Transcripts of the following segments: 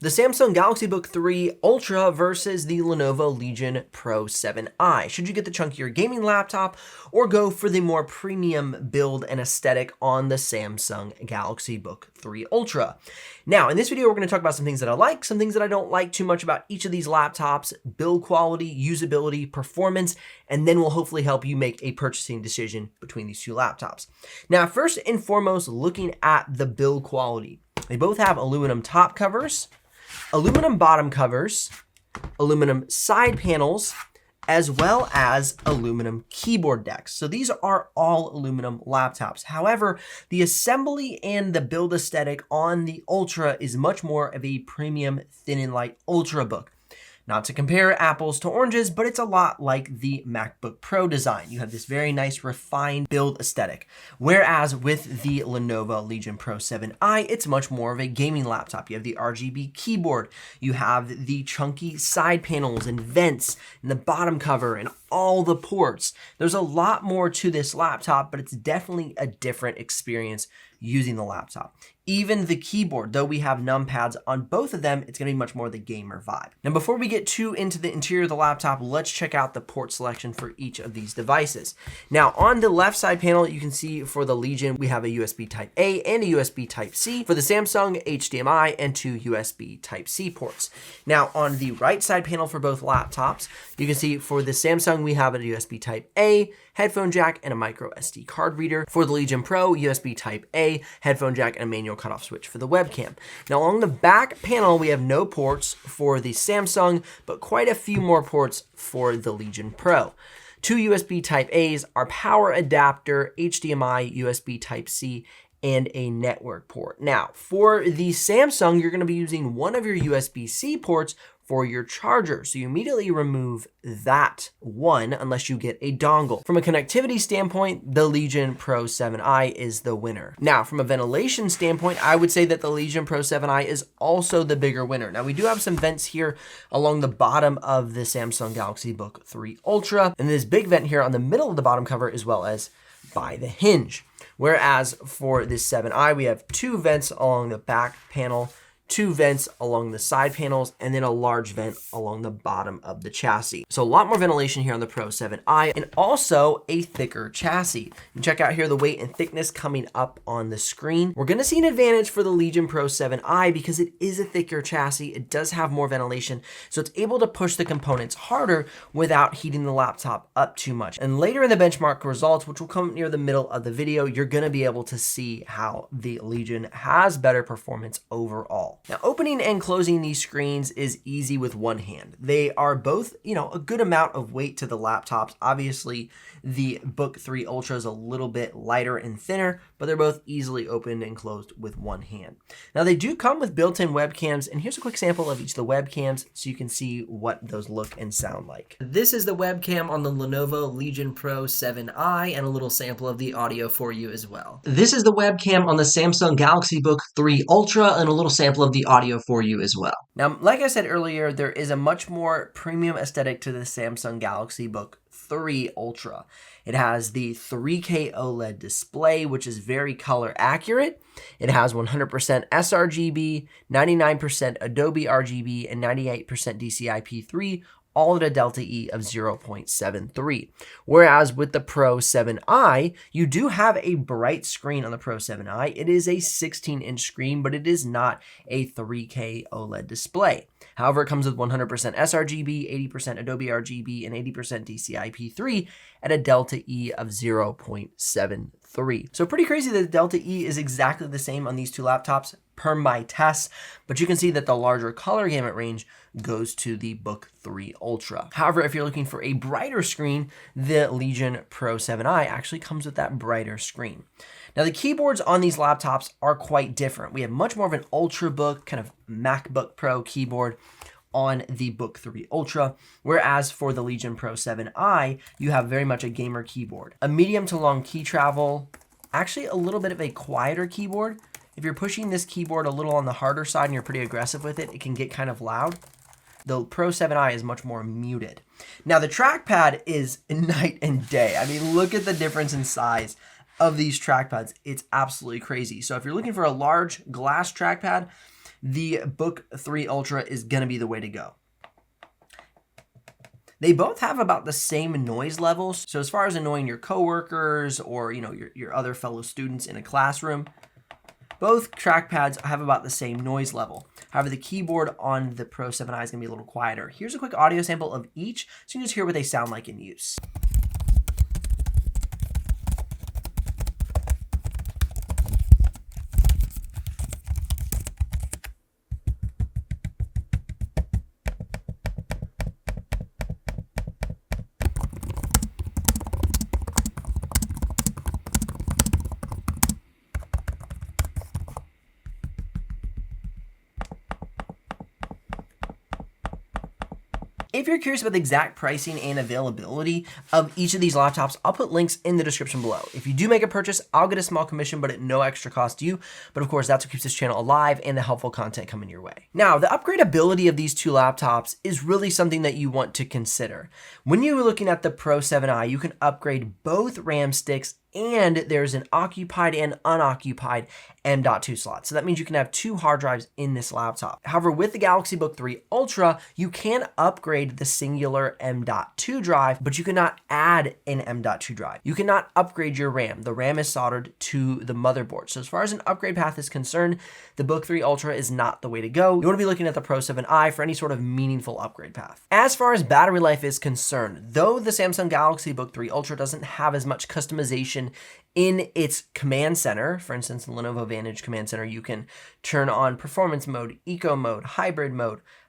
The Samsung Galaxy Book3 Ultra versus the Lenovo Legion Pro 7i. Should you get the chunkier gaming laptop or go for the more premium build and aesthetic on the Samsung Galaxy Book3 Ultra? Now, in this video, we're going to talk about some things that I like, some things that I don't like too much about each of these laptops, build quality, usability, performance, and then we'll hopefully help you make a purchasing decision between these two laptops. Now, first and foremost, looking at the build quality. They both have aluminum top covers, aluminum bottom covers, aluminum side panels, as well as aluminum keyboard decks. So these are all aluminum laptops. However, the assembly and the build aesthetic on the Ultra is much more of a premium thin and light Ultrabook. Not to compare apples to oranges, but it's a lot like the MacBook Pro design. You have this very nice refined build aesthetic. Whereas with the Lenovo Legion Pro 7i, it's much more of a gaming laptop. You have the RGB keyboard, you have the chunky side panels and vents and the bottom cover and all the ports. There's a lot more to this laptop, but it's definitely a different experience using the laptop. Even the keyboard, though we have numpads on both of them, it's going to be much more the gamer vibe. Now, before we get too into the interior of the laptop, let's check out the port selection for each of these devices. Now, on the left side panel, you can see for the Legion, we have a USB Type-A and a USB Type-C. For the Samsung, HDMI and 2 USB Type-C ports. Now, on the right side panel for both laptops, you can see for the Samsung, we have a USB Type-A, headphone jack, and a micro SD card reader. For the Legion Pro, USB Type-A, headphone jack, and a manual cutoff switch for the webcam. Now, along the back panel, we have no ports for the Samsung, but quite a few more ports for the Legion Pro. 2 USB Type-A's, our power adapter, HDMI, USB Type-C, and a network port. Now, for the Samsung, you're going to be using one of your USB-C ports for your charger. So you immediately remove that one unless you get a dongle. From a connectivity standpoint, the Legion Pro 7i is the winner. Now, from a ventilation standpoint, I would say that the Legion Pro 7i is also the bigger winner. Now, we do have some vents here along the bottom of the Samsung Galaxy Book3 Ultra, and this big vent here on the middle of the bottom cover as well as by the hinge. Whereas for this 7i, we have 2 vents along the back panel, 2 vents along the side panels, and then a large vent along the bottom of the chassis. So a lot more ventilation here on the Pro 7i, and also a thicker chassis. You check out here the weight and thickness coming up on the screen. We're gonna see an advantage for the Legion Pro 7i because it is a thicker chassis. It does have more ventilation, so it's able to push the components harder without heating the laptop up too much. And later in the benchmark results, which will come near the middle of the video, you're gonna be able to see how the Legion has better performance overall. Now, opening and closing these screens is easy with one hand. They are both, a good amount of weight to the laptops. Obviously, the Book3 Ultra is a little bit lighter and thinner, but they're both easily opened and closed with one hand. Now, they do come with built-in webcams, and here's a quick sample of each of the webcams so you can see what those look and sound like. This is the webcam on the Lenovo Legion Pro 7i, and a little sample of the audio for you as well. This is the webcam on the Samsung Galaxy Book3 Ultra, and a little sample of the audio for you as well. Now, like I said earlier, there is a much more premium aesthetic to the Samsung Galaxy Book3 Ultra. It has the 3K OLED display, which is very color accurate. It has 100% sRGB, 99% Adobe RGB, and 98% DCI-P3, all at a delta E of 0.73. Whereas with the Pro 7i, you do have a bright screen on the Pro 7i. It is a 16-inch screen, but it is not a 3K OLED display. However, it comes with 100% sRGB, 80% Adobe RGB, and 80% DCI-P3 at a delta E of 0.73. So pretty crazy that the delta E is exactly the same on these two laptops per my tests, but you can see that the larger color gamut range goes to the Book3 Ultra. However, if you're looking for a brighter screen, the Legion Pro 7i actually comes with that brighter screen. Now, the keyboards on these laptops are quite different. We have much more of an Ultrabook, kind of MacBook Pro keyboard on the Book3 Ultra, whereas for the Legion Pro 7i, you have very much a gamer keyboard. A medium to long key travel, actually a little bit of a quieter keyboard. If you're pushing this keyboard a little on the harder side and you're pretty aggressive with it, it can get kind of loud. The Pro 7i is much more muted. Now, the trackpad is night and day. I mean, look at the difference in size of these trackpads. It's absolutely crazy. So if you're looking for a large glass trackpad, the Book3 Ultra is going to be the way to go. They both have about the same noise levels. So as far as annoying your coworkers or, your other fellow students in a classroom, both trackpads have about the same noise level. However, the keyboard on the Pro 7i is going to be a little quieter. Here's a quick audio sample of each, so you can just hear what they sound like in use. If you're curious about the exact pricing and availability of each of these laptops, I'll put links in the description below. If you do make a purchase, I'll get a small commission, but at no extra cost to you. But of course, that's what keeps this channel alive and the helpful content coming your way. Now, the upgradability of these two laptops is really something that you want to consider. When you're looking at the Pro 7i, you can upgrade both RAM sticks, and there's an occupied and unoccupied M.2 slot. So that means you can have two hard drives in this laptop. However, with the Galaxy Book3 Ultra, you can upgrade the singular M.2 drive, but you cannot add an M.2 drive. You cannot upgrade your RAM. The RAM is soldered to the motherboard. So as far as an upgrade path is concerned, the Book3 Ultra is not the way to go. You want to be looking at the Pro 7i for any sort of meaningful upgrade path. As far as battery life is concerned, though the Samsung Galaxy Book3 Ultra doesn't have as much customization in its command center, for instance, the Lenovo Vantage command center, you can turn on performance mode, eco mode, hybrid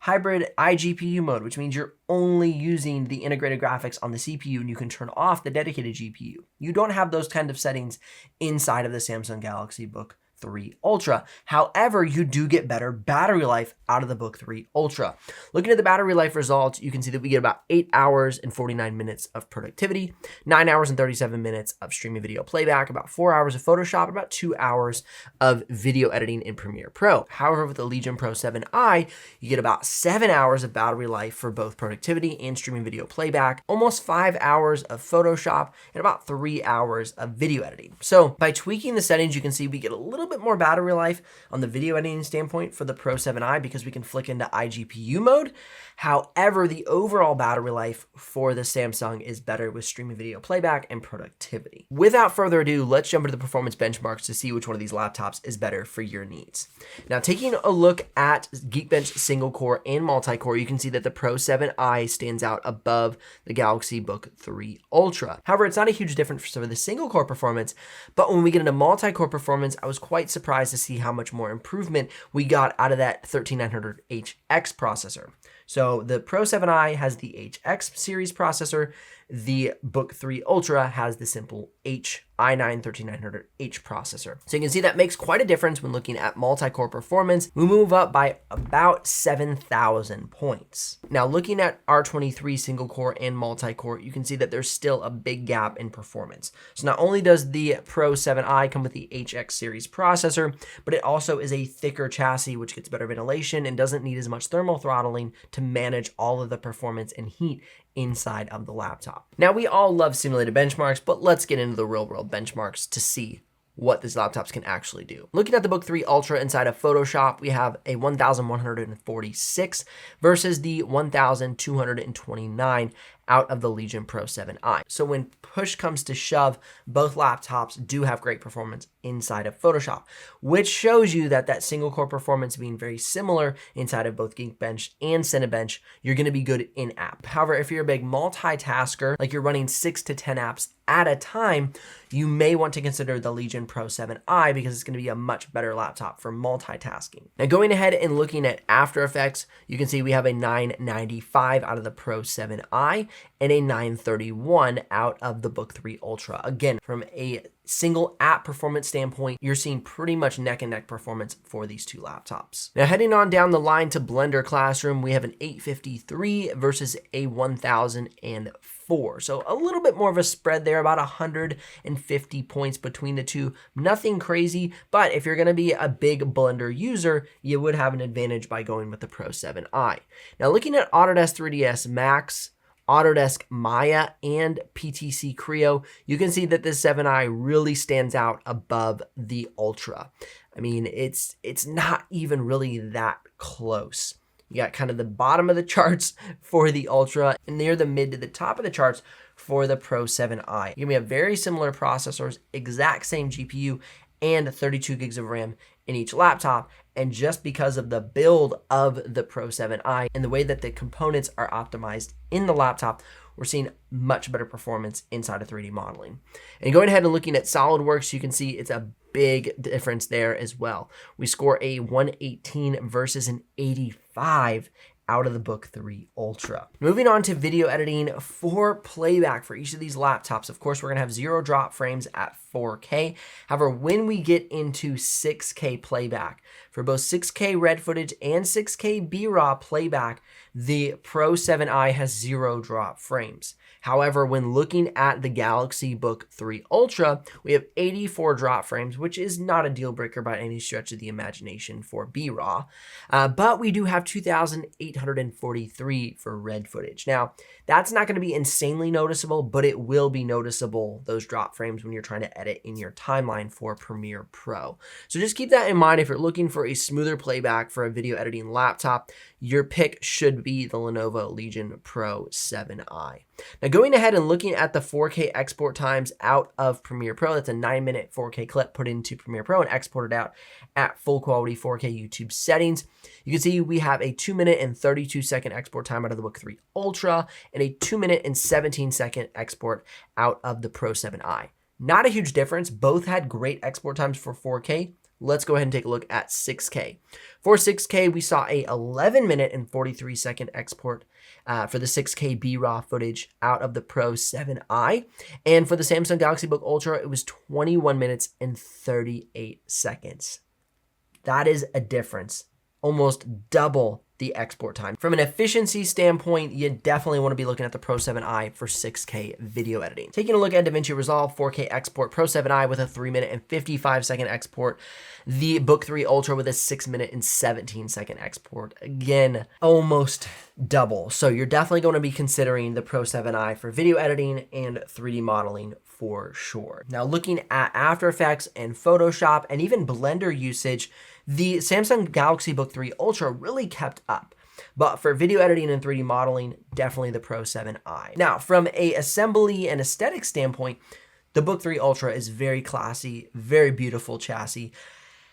iGPU mode, which means you're only using the integrated graphics on the CPU and you can turn off the dedicated GPU. You don't have those kind of settings inside of the Samsung Galaxy Book3 Ultra. However, you do get better battery life out of the Book3 Ultra. Looking at the battery life results, you can see that we get about 8 hours and 49 minutes of productivity, 9 hours and 37 minutes of streaming video playback, about 4 hours of Photoshop, about 2 hours of video editing in Premiere Pro. However, with the Legion Pro 7i, you get about 7 hours of battery life for both productivity and streaming video playback, almost 5 hours of Photoshop, and about 3 hours of video editing. So by tweaking the settings, you can see we get a little bit more battery life on the video editing standpoint for the Pro 7i because we can flick into iGPU mode. However, the overall battery life for the Samsung is better with streaming video playback and productivity. Without further ado, let's jump into the performance benchmarks to see which one of these laptops is better for your needs. Now, taking a look at Geekbench single core and multi-core, you can see that the Pro 7i stands out above the Galaxy Book3 Ultra. However, it's not a huge difference for the single core performance, but when we get into multi-core performance, I was quite surprised to see how much more improvement we got out of that 13900HX processor. So the Pro 7i has the HX series processor. The Book3 Ultra has the simple i9 13900H processor. So you can see that makes quite a difference when looking at multi-core performance. We move up by about 7,000 points. Now looking at R23 single core and multi-core, you can see that there's still a big gap in performance. So not only does the Pro 7i come with the HX series processor, but it also is a thicker chassis, which gets better ventilation and doesn't need as much thermal throttling to manage all of the performance and heat inside of the laptop. Now, we all love simulated benchmarks, but let's get into the real world benchmarks to see what these laptops can actually do. Looking at the Book3 Ultra inside of Photoshop, we have a 1,146 versus the 1,229 out of the Legion Pro 7i. So when push comes to shove, both laptops do have great performance inside of Photoshop, which shows you that single core performance being very similar inside of both Geekbench and Cinebench, you're gonna be good in app. However, if you're a big multitasker, like you're running 6 to 10 apps at a time, you may want to consider the Legion Pro 7i because it's gonna be a much better laptop for multitasking. Now going ahead and looking at After Effects, you can see we have a 995 out of the Pro 7i and a 931 out of the Book3 Ultra. Again, from a single app performance standpoint, you're seeing pretty much neck and neck performance for these two laptops. Now heading on down the line to Blender Classroom, we have an 853 versus a 1004. So a little bit more of a spread there, about 150 points between the two. Nothing crazy, but if you're gonna be a big Blender user, you would have an advantage by going with the Pro 7i. Now looking at Autodesk 3ds Max, Autodesk Maya, and PTC Creo, you can see that this 7i really stands out above the Ultra. I mean, it's not even really that close. You got kind of the bottom of the charts for the Ultra and near the mid to the top of the charts for the Pro 7i. You're gonna have very similar processors, exact same GPU, and 32 gigs of RAM in each laptop. And just because of the build of the Pro 7i and the way that the components are optimized in the laptop, we're seeing much better performance inside of 3D modeling. And going ahead and looking at SolidWorks, you can see it's a big difference there as well. We score a 118 versus an 85 out of the Book 3 Ultra. Moving on to video editing for playback for each of these laptops. Of course, we're gonna have 0 drop frames at 4K. However, when we get into 6K playback, for both 6K red footage and 6K B-RAW playback, the Pro 7i has 0 drop frames. However, when looking at the Galaxy Book 3 Ultra, we have 84 drop frames, which is not a deal breaker by any stretch of the imagination for B-RAW, but we do have 2,843 for red footage. Now, that's not going to be insanely noticeable, but it will be noticeable, those drop frames, when you're trying to edit in your timeline for Premiere Pro. So just keep that in mind if you're looking for a smoother playback for a video editing laptop. Your pick should be the Lenovo Legion Pro 7i. Now going ahead and looking at the 4K export times out of Premiere Pro, that's a 9-minute 4K clip put into Premiere Pro and exported out at full quality 4K YouTube settings. You can see we have a 2-minute and 32-second export time out of the Book 3 Ultra and a 2-minute and 17-second export out of the Pro 7i. Not a huge difference. Both had great export times for 4K. Let's go ahead and take a look at 6K. For 6K, we saw a 11-minute and 43-second export for the 6K B-RAW footage out of the Pro 7i. And for the Samsung Galaxy Book Ultra, it was 21 minutes and 38 seconds. That is a difference. Almost double the export time. From an efficiency standpoint, you definitely want to be looking at the Pro 7i for 6K video editing. Taking a look at DaVinci Resolve 4K export, Pro 7i with a 3-minute and 55-second export, the Book 3 Ultra with a 6-minute and 17-second export. Again, almost double. So you're definitely going to be considering the Pro 7i for video editing and 3D modeling for sure. Now looking at After Effects and Photoshop and even Blender usage, the Samsung Galaxy Book 3 Ultra really kept up. But for video editing and 3D modeling, definitely the Pro 7i. Now, from a assembly and aesthetic standpoint, the Book 3 Ultra is very classy, very beautiful chassis.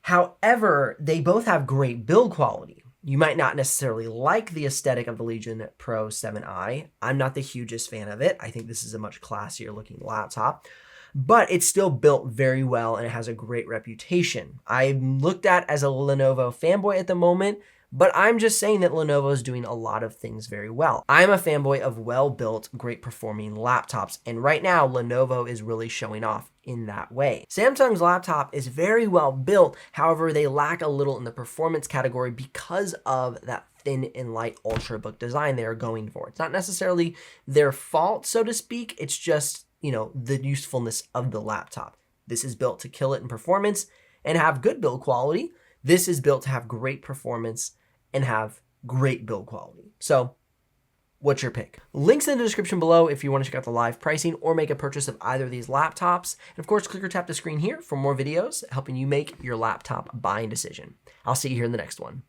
However, they both have great build quality. You might not necessarily like the aesthetic of the Legion Pro 7i. I'm not the hugest fan of it. I think this is a much classier looking laptop, but it's still built very well and it has a great reputation. I'm looked at as a Lenovo fanboy at the moment, but I'm just saying that Lenovo is doing a lot of things very well. I'm a fanboy of well-built, great performing laptops, and right now Lenovo is really showing off in that way. Samsung's laptop is very well built, however, they lack a little in the performance category because of that thin and light Ultrabook design they are going for. It's not necessarily their fault, so to speak, it's just, you know, the usefulness of the laptop. This is built to kill it in performance and have good build quality. This is built to have great performance and have great build quality. So what's your pick? Links in the description below if you want to check out the live pricing or make a purchase of either of these laptops. And of course, click or tap the screen here for more videos helping you make your laptop buying decision. I'll see you here in the next one.